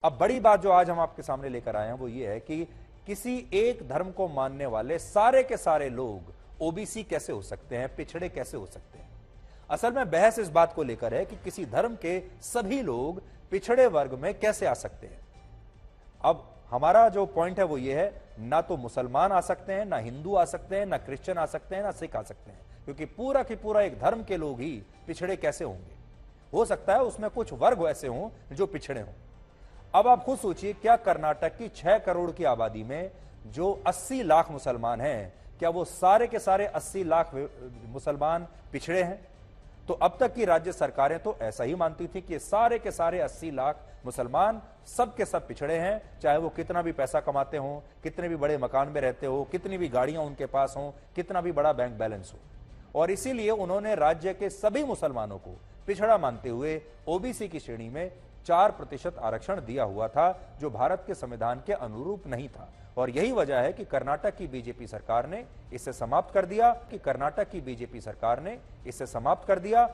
अब बड़ी बात जो आज हम आपके सामने लेकर आए हैं वो ये है कि किसी एक धर्म को मानने वाले सारे के सारे लोग ओबीसी कैसे हो सकते हैं, पिछड़े कैसे हो सकते हैं। असल में बहस इस बात को लेकर है कि किसी धर्म के सभी लोग पिछड़े वर्ग में कैसे आ सकते हैं। अब हमारा जो पॉइंट है वो ये है, ना तो मुसलमान आ सकते हैं, ना हिंदू आ सकते हैं, ना क्रिश्चियन आ सकते हैं, ना सिख आ सकते हैं, क्योंकि पूरा की पूरा एक धर्म के लोग ही पिछड़े कैसे होंगे। हो सकता है उसमें कुछ वर्ग ऐसे हों जो पिछड़े हों। अब आप खुद सोचिए, क्या कर्नाटक की 6 करोड़ की आबादी में जो 80 लाख मुसलमान हैं, क्या वो सारे के सारे 80 लाख मुसलमान पिछड़े हैं? तो अब तक की राज्य सरकारें तो ऐसा ही मानती थी कि सारे के सारे 80 लाख मुसलमान सब के सब पिछड़े हैं, चाहे वो कितना भी पैसा कमाते हों, कितने भी बड़े मकान में रहते हो, कितनी भी गाड़ियां उनके पास हों, कितना भी बड़ा बैंक बैलेंस हो। और इसीलिए उन्होंने राज्य के सभी मुसलमानों को पिछड़ा मानते हुए ओबीसी की श्रेणी में 4% आरक्षण दिया हुआ था, जो भारत के संविधान के अनुरूप नहीं था। और यही वजह है कि कर्नाटक की बीजेपी सरकार ने इसे समाप्त कर दिया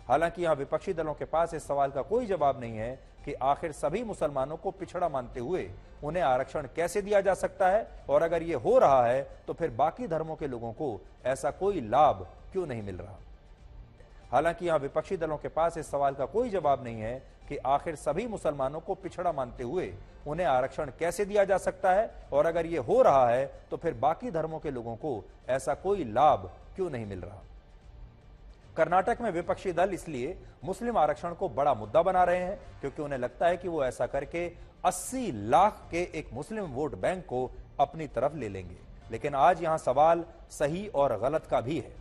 हालांकि यहां विपक्षी दलों के पास इस सवाल का कोई जवाब नहीं है कि आखिर सभी मुसलमानों को पिछड़ा मानते हुए उन्हें आरक्षण कैसे दिया जा सकता है, और अगर यह हो रहा है तो फिर बाकी धर्मों के लोगों को ऐसा कोई लाभ क्यों नहीं मिल रहा। हालांकि यहां विपक्षी दलों के पास इस सवाल का कोई जवाब नहीं है कि आखिर सभी मुसलमानों को पिछड़ा मानते हुए उन्हें आरक्षण कैसे दिया जा सकता है, और अगर यह हो रहा है तो फिर बाकी धर्मों के लोगों को ऐसा कोई लाभ क्यों नहीं मिल रहा। कर्नाटक में विपक्षी दल इसलिए मुस्लिम आरक्षण को बड़ा मुद्दा बना रहे हैं क्योंकि उन्हें लगता है कि वो ऐसा करके 80 लाख के एक मुस्लिम वोट बैंक को अपनी तरफ ले लेंगे। लेकिन आज यहां सवाल सही और गलत का भी है।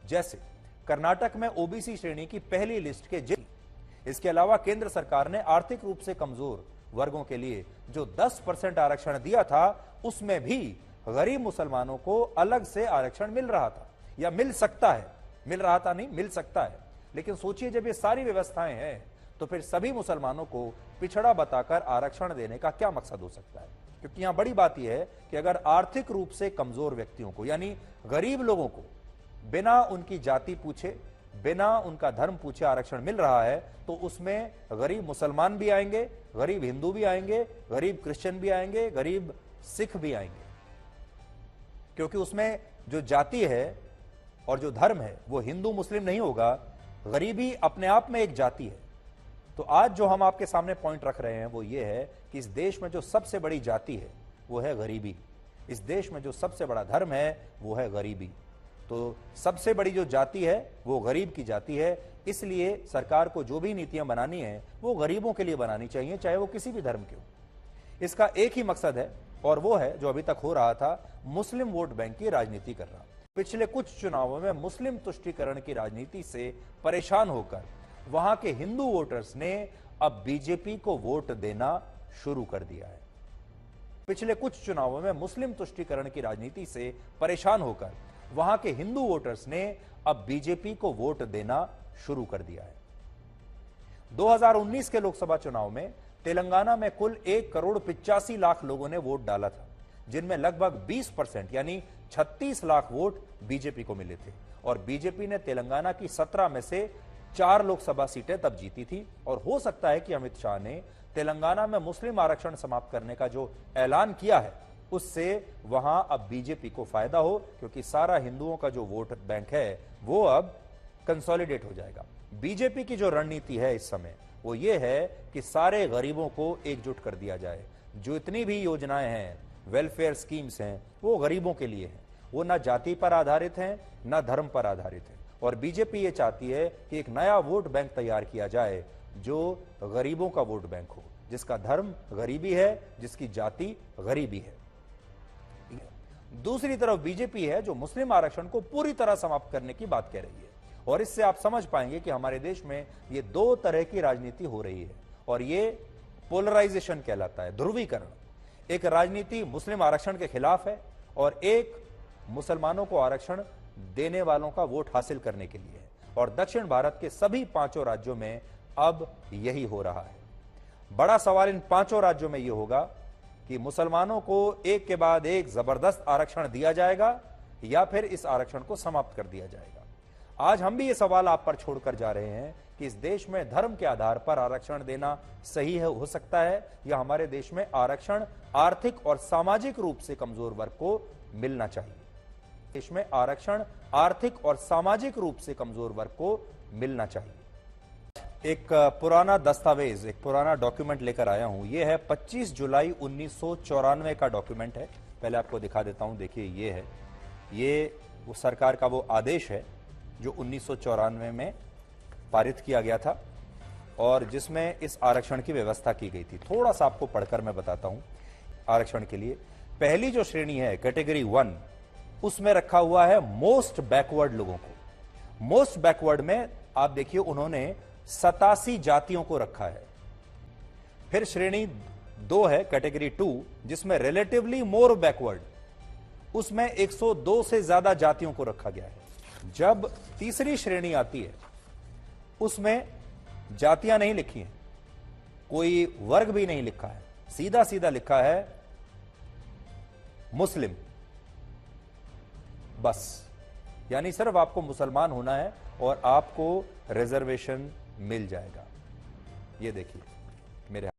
जैसे कर्नाटक में ओबीसी श्रेणी की पहली लिस्ट के इसके अलावा केंद्र सरकार ने आर्थिक रूप से कमजोर वर्गों के लिए जो 10% आरक्षण दिया था, उसमें भी गरीब मुसलमानों को अलग से आरक्षण मिल रहा था, या मिल सकता है, मिल रहा था नहीं, मिल सकता है। लेकिन सोचिए, जब ये सारी व्यवस्थाएं हैं तो फिर सभी मुसलमानों को पिछड़ा बताकर आरक्षण देने का क्या मकसद हो सकता है। क्योंकि यहां बड़ी बात यह है कि अगर आर्थिक रूप से कमजोर व्यक्तियों को, यानी गरीब लोगों को, बिना उनकी जाति पूछे, बिना उनका धर्म पूछे आरक्षण मिल रहा है, तो उसमें गरीब मुसलमान भी आएंगे, गरीब हिंदू भी आएंगे, गरीब क्रिश्चियन भी आएंगे, गरीब सिख भी आएंगे। क्योंकि उसमें जो जाति है और जो धर्म है वो हिंदू मुस्लिम नहीं होगा, गरीबी अपने आप में एक जाति है। तो आज जो हम आपके सामने पॉइंट रख रहे हैं वो ये है कि इस देश में जो सबसे बड़ी जाति है वो है गरीबी। इस देश में जो सबसे बड़ा धर्म है वो है गरीबी। तो सबसे बड़ी जो जाति है वो गरीब की जाति है। इसलिए सरकार को जो भी नीतियां बनानी है वो गरीबों के लिए बनानी चाहिए, चाहे वो किसी भी धर्म के हो। इसका एक ही मकसद है, और वो है जो अभी तक हो रहा था, मुस्लिम वोट बैंक की राजनीति करना। पिछले कुछ चुनावों में मुस्लिम तुष्टीकरण की राजनीति से परेशान होकर वहां के हिंदू वोटर्स ने अब बीजेपी को वोट देना शुरू कर दिया है। पिछले कुछ चुनावों में मुस्लिम तुष्टीकरण की राजनीति से परेशान होकर वहां के हिंदू वोटर्स ने अब बीजेपी को वोट देना शुरू कर दिया है। 2019 के लोकसभा चुनाव में तेलंगाना में कुल 1 करोड़ 85 लाख लोगों ने वोट डाला था, जिनमें लगभग 20% यानी 36 लाख वोट बीजेपी को मिले थे। और बीजेपी ने तेलंगाना की 17 में से 4 लोकसभा सीटें तब जीती थी। और हो सकता है कि अमित शाह ने तेलंगाना में मुस्लिम आरक्षण समाप्त करने का जो ऐलान किया है उससे वहां अब बीजेपी को फायदा हो, क्योंकि सारा हिंदुओं का जो वोट बैंक है वो अब कंसोलिडेट हो जाएगा। बीजेपी की जो रणनीति है इस समय वो ये है कि सारे गरीबों को एकजुट कर दिया जाए। जो इतनी भी योजनाएं हैं, वेलफेयर स्कीम्स हैं, वो गरीबों के लिए हैं। वो ना जाति पर आधारित हैं, ना धर्म पर आधारित है। और बीजेपी ये चाहती है कि एक नया वोट बैंक तैयार किया जाए जो गरीबों का वोट बैंक हो, जिसका धर्म गरीबी है, जिसकी जाति गरीबी है। दूसरी तरफ बीजेपी है जो मुस्लिम आरक्षण को पूरी तरह समाप्त करने की बात कह रही है। और इससे आप समझ पाएंगे कि हमारे देश में ये 2 तरह की राजनीति हो रही है, और ये पोलराइजेशन कहलाता है, ध्रुवीकरण। एक राजनीति मुस्लिम आरक्षण के खिलाफ है और एक मुसलमानों को आरक्षण देने वालों का वोट हासिल करने के लिए है। और दक्षिण भारत के सभी 5 राज्यों में अब यही हो रहा है। बड़ा सवाल इन 5 राज्यों में यह होगा कि मुसलमानों को एक के बाद एक जबरदस्त आरक्षण दिया जाएगा या फिर इस आरक्षण को समाप्त कर दिया जाएगा। आज हम भी ये सवाल आप पर छोड़कर जा रहे हैं कि इस देश में धर्म के आधार पर आरक्षण देना सही है, हो सकता है, या हमारे देश में आरक्षण आर्थिक और सामाजिक रूप से कमजोर वर्ग को मिलना चाहिए। देश में आरक्षण आर्थिक और सामाजिक रूप से कमजोर वर्ग को मिलना चाहिए। एक पुराना दस्तावेज, एक पुराना डॉक्यूमेंट लेकर आया हूं। यह है 25 जुलाई 1994 का डॉक्यूमेंट है। पहले आपको दिखा देता हूं। देखिए, ये है, ये वो सरकार का वो आदेश है जो 1994 में पारित किया गया था और जिसमें इस आरक्षण की व्यवस्था की गई थी। थोड़ा सा आपको पढ़कर मैं बताता हूं। आरक्षण के लिए पहली जो श्रेणी है, कैटेगरी 1, उसमें रखा हुआ है मोस्ट बैकवर्ड लोगों को। मोस्ट बैकवर्ड में आप देखिए उन्होंने 87 जातियों को रखा है। फिर श्रेणी 2 है, कैटेगरी 2, जिसमें रिलेटिवली मोर बैकवर्ड, उसमें 102 से ज्यादा जातियों को रखा गया है। जब तीसरी श्रेणी आती है, उसमें जातियां नहीं लिखी हैं, कोई वर्ग भी नहीं लिखा है, सीधा सीधा लिखा है मुस्लिम, बस। यानी सिर्फ आपको मुसलमान होना है और आपको रिजर्वेशन मिल जाएगा। ये देखिए मेरे।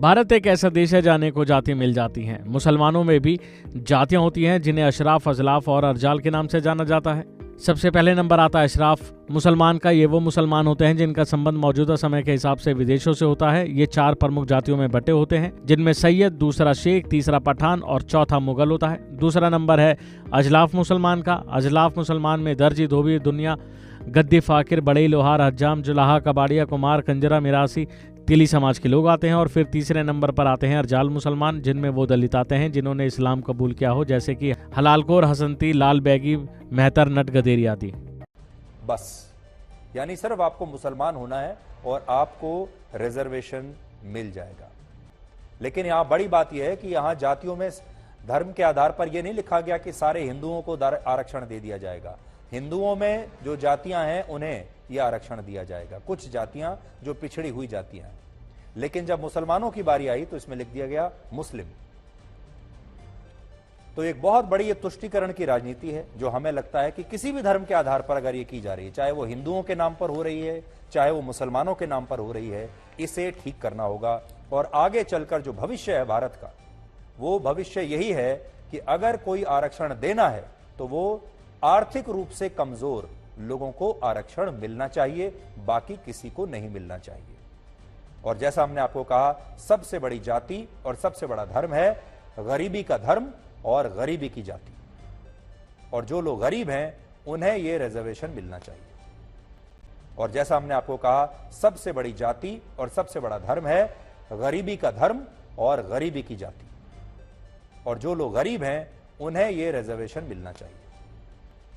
भारत एक ऐसा देश है जहाँ अनेकों जाति मिल जाती हैं। मुसलमानों में भी जातियां होती हैं जिन्हें अशराफ, अजलाफ और अर्जाल के नाम से जाना जाता है। सबसे पहले नंबर आता है अशराफ मुसलमान का। ये वो मुसलमान होते हैं जिनका संबंध मौजूदा समय के हिसाब से विदेशों से होता है। ये 4 प्रमुख जातियों में बटे होते हैं, जिनमें सैयद, दूसरा शेख, तीसरा पठान और चौथा मुगल होता है। दूसरा नंबर है अजलाफ मुसलमान का। अजलाफ मुसलमान में दर्जी, धोबी, दुनिया, गद्दी, फाकिर, बड़ई, लोहार, हज्जाम, जुलाहा, कबाड़िया, कुमार, कंजरा, मिरासी, तिली समाज के लोग आते हैं। और फिर तीसरे नंबर पर आते हैं अर्जाल मुसलमान, जिनमें वो दलित आते हैं जिन्होंने इस्लाम कबूल किया हो, जैसे कि हलालकोर, हसंती, लाल बैगी, मेहतर, नट, गदेरी आदि। बस, यानी सिर्फ आपको मुसलमान होना है और आपको रिजर्वेशन मिल जाएगा। लेकिन यहां बड़ी बात यह है कि यहां जातियों में धर्म के आधार पर यह नहीं लिखा गया कि सारे हिंदुओं को आरक्षण दे दिया जाएगा। हिंदुओं में जो जातियां हैं उन्हें यह आरक्षण दिया जाएगा, कुछ जातियां जो पिछड़ी हुई जातियां हैं। लेकिन जब मुसलमानों की बारी आई तो इसमें लिख दिया गया मुस्लिम। तो एक बहुत बड़ी ये तुष्टीकरण की राजनीति है जो हमें लगता है कि किसी भी धर्म के आधार पर अगर ये की जा रही है, चाहे वो हिंदुओं के नाम पर हो रही है, चाहे वो मुसलमानों के नाम पर हो रही है, इसे ठीक करना होगा। और आगे चलकर जो भविष्य है भारत का, वो भविष्य यही है कि अगर कोई आरक्षण देना है तो वो आर्थिक रूप से कमजोर लोगों को आरक्षण मिलना चाहिए, बाकी किसी को नहीं मिलना चाहिए। और जैसा हमने आपको कहा, सबसे बड़ी जाति और सबसे बड़ा धर्म है गरीबी का धर्म और गरीबी की जाति। और जो लोग गरीब हैं उन्हें यह रिजर्वेशन मिलना चाहिए। और जैसा हमने आपको कहा, सबसे बड़ी जाति और सबसे बड़ा धर्म है गरीबी का धर्म और गरीबी की जाति। और जो लोग गरीब हैं उन्हें यह रिजर्वेशन मिलना चाहिए।